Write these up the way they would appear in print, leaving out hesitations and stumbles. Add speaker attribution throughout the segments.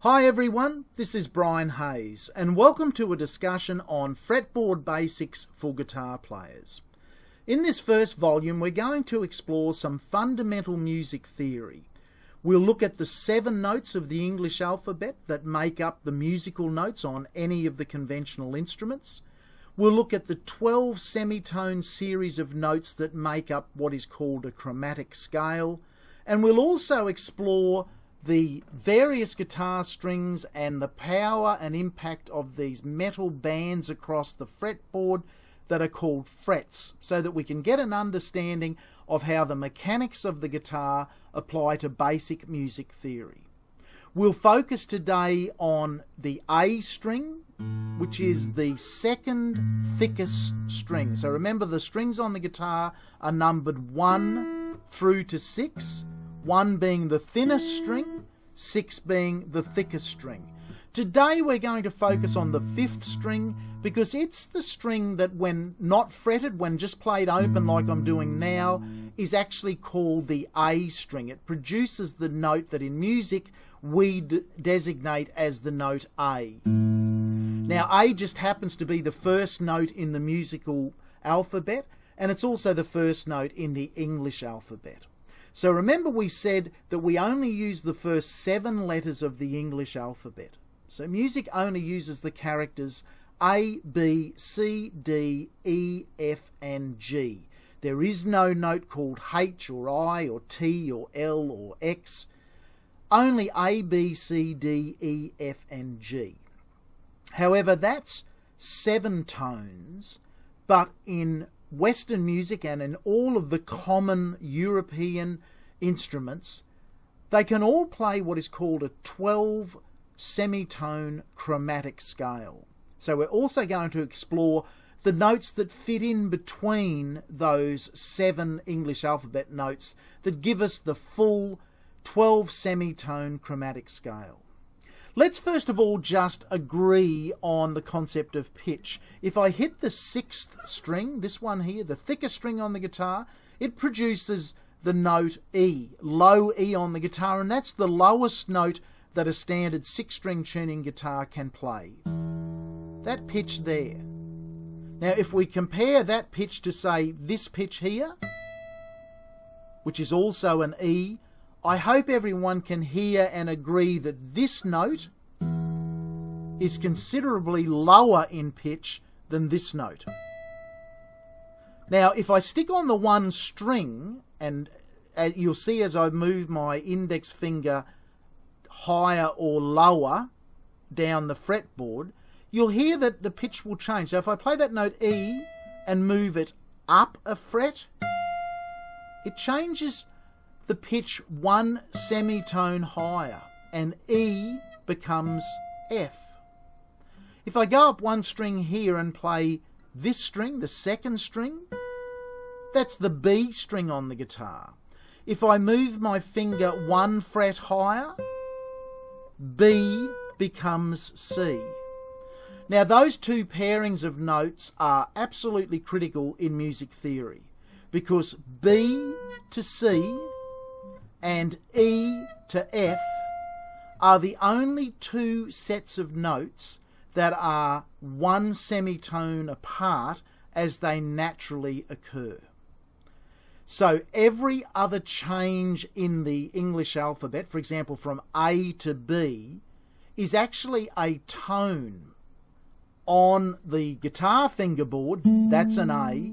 Speaker 1: Hi everyone, this is Brian Hayes and welcome to a discussion on fretboard basics for guitar players. In this first volume we're going to explore some fundamental music theory. We'll look at the 7 notes of the English alphabet that make up the musical notes on any of the conventional instruments. We'll look at the 12 semitone series of notes that make up what is called a chromatic scale, and we'll also explore the various guitar strings and the power and impact of these metal bands across the fretboard that are called frets, so that we can get an understanding of how the mechanics of the guitar apply to basic music theory. We'll focus today on the A string, which is the second thickest string. So remember, the strings on the guitar are numbered 1 through to 6. 1 being the thinnest string, 6 being the thickest string. Today we're going to focus on the 5th string because it's the string that, when not fretted, when just played open like I'm doing now, is actually called the A string. It produces the note that in music we designate as the note A. Now A just happens to be the first note in the musical alphabet, and it's also the first note in the English alphabet. So remember, we said that we only use the first 7 letters of the English alphabet. So music only uses the characters A, B, C, D, E, F and G. There is no note called H or I or T or L or X. Only A, B, C, D, E, F and G. However, that's 7 tones, but in Western music and in all of the common European instruments, they can all play what is called a 12 semitone chromatic scale. So we're also going to explore the notes that fit in between those 7 English alphabet notes that give us the full 12 semitone chromatic scale. Let's first of all just agree on the concept of pitch. If I hit the 6th string, this one here, the thickest string on the guitar, it produces the note E, low E on the guitar, and that's the lowest note that a standard 6-string tuning guitar can play. That pitch there. Now if we compare that pitch to, say, this pitch here, which is also an E, I hope everyone can hear and agree that this note is considerably lower in pitch than this note. Now, if I stick on the 1 string, and you'll see as I move my index finger higher or lower down the fretboard, you'll hear that the pitch will change. So if I play that note E and move it up a fret, it changes the pitch 1 semitone higher, and E becomes F. If I go up 1 string here and play this string, the 2nd string, that's the B string on the guitar. If I move my finger 1 fret higher, B becomes C. Now those 2 pairings of notes are absolutely critical in music theory, because B to C and E to F are the only 2 sets of notes that are 1 semitone apart as they naturally occur. So every other change in the English alphabet, for example from A to B, is actually a tone on the guitar fingerboard. That's an A,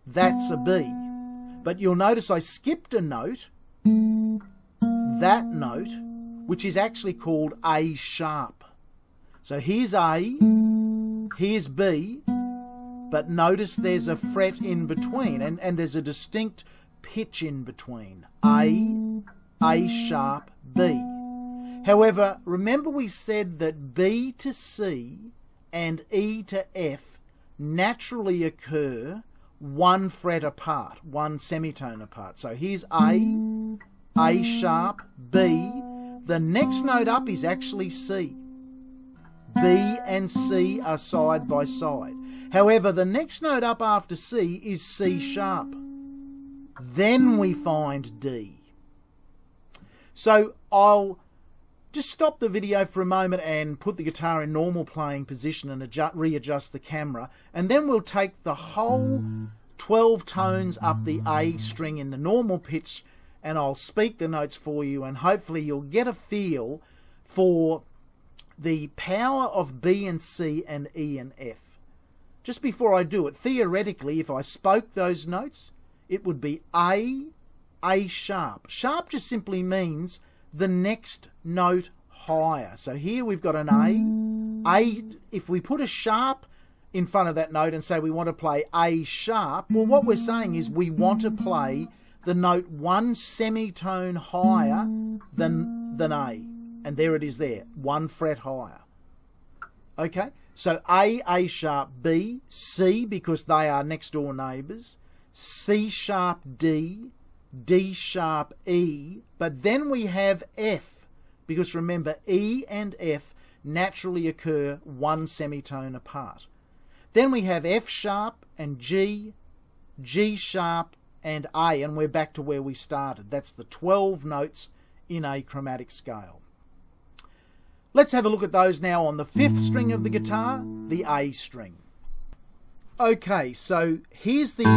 Speaker 1: that's a B. But you'll notice I skipped a note, that note, which is actually called A sharp. So here's A, here's B, but notice there's a fret in between, and there's a distinct pitch in between. A sharp, B. However, remember we said that B to C and E to F naturally occur 1 fret apart, 1 semitone apart. So here's A sharp, B. The next note up is actually C. B and C are side by side. However, the next note up after C is C sharp. Then we find D. So I'll just stop the video for a moment and put the guitar in normal playing position and readjust the camera, and then we'll take the whole 12 tones up the A string in the normal pitch, and I'll speak the notes for you, and hopefully you'll get a feel for the power of B and C and E and F. Just before I do it, theoretically, if I spoke those notes, it would be A sharp. Sharp just simply means the next note higher. So here we've got an A. If we put a sharp in front of that note and say we want to play A sharp, well, what we're saying is we want to play the note one semitone higher than A. And there it is there, 1 fret higher. Okay, so A sharp, B, C, because they are next door neighbours, C sharp, D sharp, E, but then we have F, because remember E and F naturally occur 1 semitone apart. Then we have F sharp and G sharp and A, and we're back to where we started. That's the 12 notes in A chromatic scale. Let's have a look at those now on the 5th string of the guitar, the A string. Okay, so here's the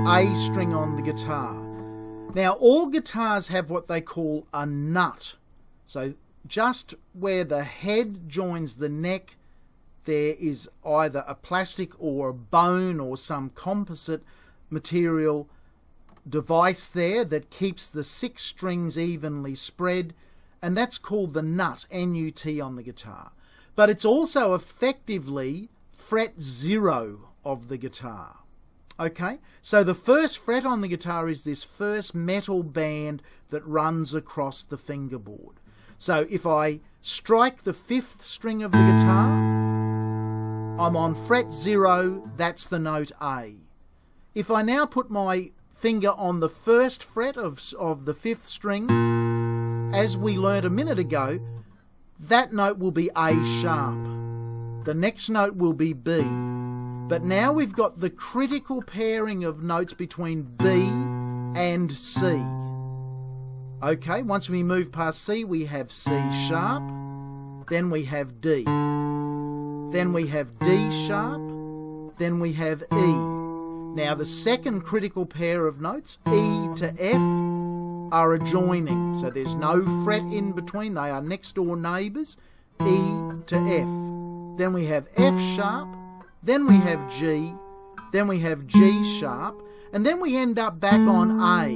Speaker 1: A string on the guitar. Now, all guitars have what they call a nut. So just where the head joins the neck, there is either a plastic or a bone or some composite material device there that keeps the 6 strings evenly spread, and that's called the nut, N-U-T, on the guitar. But it's also effectively fret 0 of the guitar. Okay, so the first fret on the guitar is this first metal band that runs across the fingerboard. So if I strike the 5th string of the guitar, I'm on fret 0, that's the note A. If I now put my finger on the 1st fret of the 5th string, as we learnt a minute ago, that note will be A sharp. The next note will be B. But now we've got the critical pairing of notes between B and C. Okay, once we move past C, we have C sharp, then we have D. Then we have D sharp, then we have E. Now the second critical pair of notes, E to F, are adjoining, so there's no fret in between, they are next door neighbours, E to F. Then we have F sharp, then we have G, then we have G sharp, and then we end up back on A.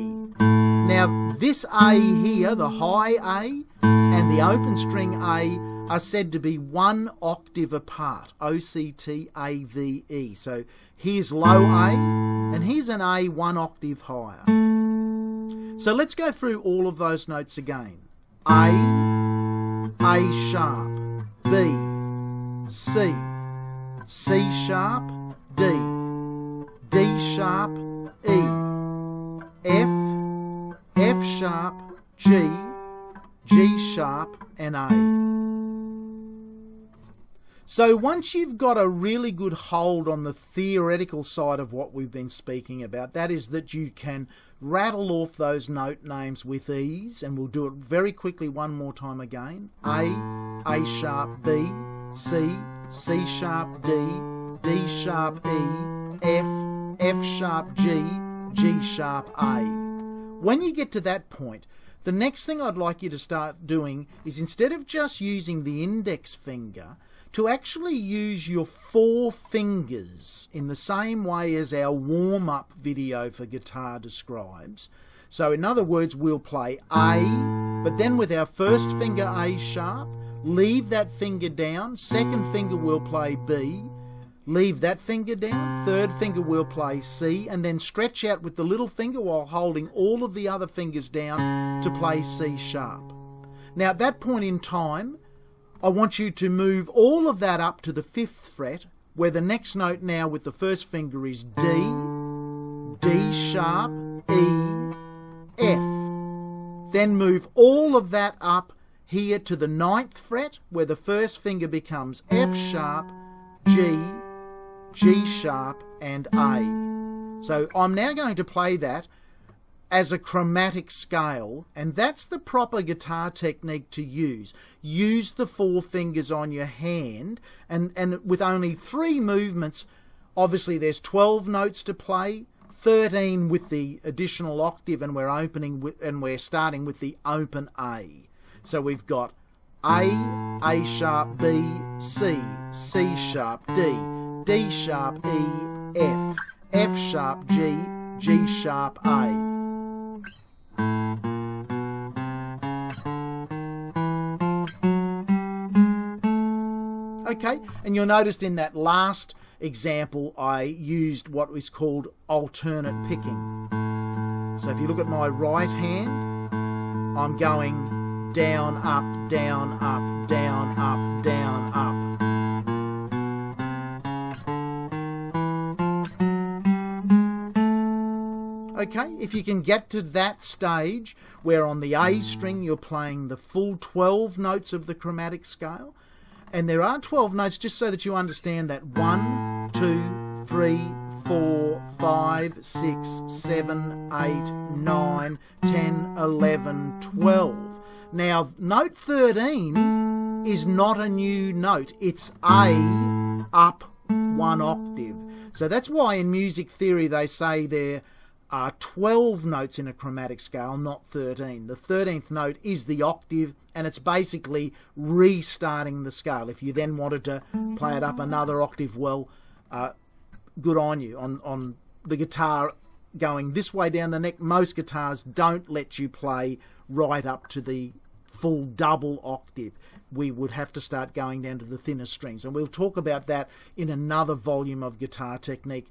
Speaker 1: Now this A here, the high A and the open string A, are said to be 1 octave apart, O-C-T-A-V-E. So here's low A, and here's an A 1 octave higher. So let's go through all of those notes again. A sharp, B, C, C sharp, D, D sharp, E, F sharp, G, G sharp, and A. So once you've got a really good hold on the theoretical side of what we've been speaking about, that is that you can rattle off those note names with ease, and we'll do it very quickly one more time again. A sharp, B, C, C sharp, D, D sharp, E, F sharp, G, G sharp, A. When you get to that point, the next thing I'd like you to start doing is, instead of just using the index finger, to actually use your 4 fingers in the same way as our warm-up video for guitar describes. So in other words, we'll play A, but then with our first finger A sharp, leave that finger down, second finger we'll play B, leave that finger down, third finger we'll play C, and then stretch out with the little finger while holding all of the other fingers down to play C sharp. Now at that point in time, I want you to move all of that up to the 5th fret, where the next note now with the first finger is D, D sharp, E, F. Then move all of that up here to the 9th fret, where the first finger becomes F sharp, G, G sharp, and A. So I'm now going to play that as a chromatic scale, and that's the proper guitar technique to use. Use the 4 fingers on your hand, and with only 3 movements. Obviously there's 12 notes to play, 13 with the additional octave, and we're starting with the open A. So we've got A sharp, B, C, C sharp, D, D sharp, E, F, F sharp, G, G sharp, A. Okay, and you'll notice in that last example I used what was called alternate picking. So if you look at my right hand, I'm going down, up, down, up, down, up, down, up. Okay, if you can get to that stage where on the A string you're playing the full 12 notes of the chromatic scale, and there are 12 notes, just so that you understand that 1, 2, 3, 4, 5, 6, 7, 8, 9, 10, 11, 12. Now, note 13 is not a new note. It's A up 1 octave. So that's why in music theory they say there are 12 notes in a chromatic scale, not 13. The 13th note is the octave, and it's basically restarting the scale. If you then wanted to play it up another octave, well, good on you. On the guitar going this way down the neck, most guitars don't let you play right up to the full double octave. We would have to start going down to the thinner strings, and we'll talk about that in another volume of guitar technique.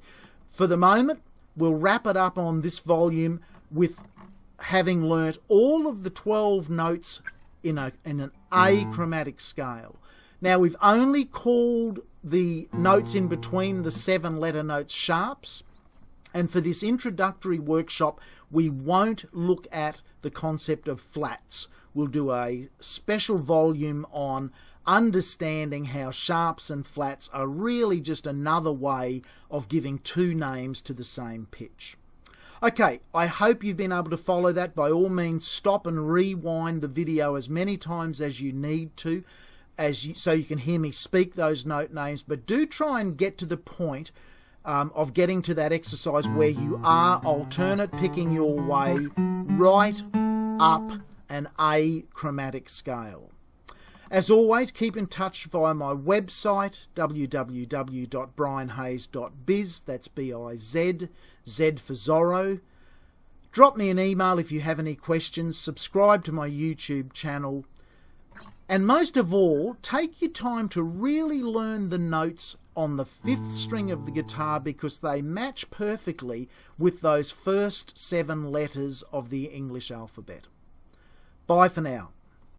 Speaker 1: For the moment, we'll wrap it up on this volume with having learnt all of the 12 notes in an A chromatic scale. Now, we've only called the notes in between the 7-letter notes sharps, and for this introductory workshop we won't look at the concept of flats. We'll do a special volume on understanding how sharps and flats are really just another way of giving 2 names to the same pitch. Okay, I hope you've been able to follow that. By all means, stop and rewind the video as many times as you need to, so you can hear me speak those note names, but do try and get to the point of getting to that exercise where you are alternate picking your way right up an A chromatic scale. As always, keep in touch via my website, www.brianhayes.biz, that's B-I-Z, Z for Zorro. Drop me an email if you have any questions, subscribe to my YouTube channel, and most of all, take your time to really learn the notes on the 5th string of the guitar, because they match perfectly with those first 7 letters of the English alphabet. Bye for now.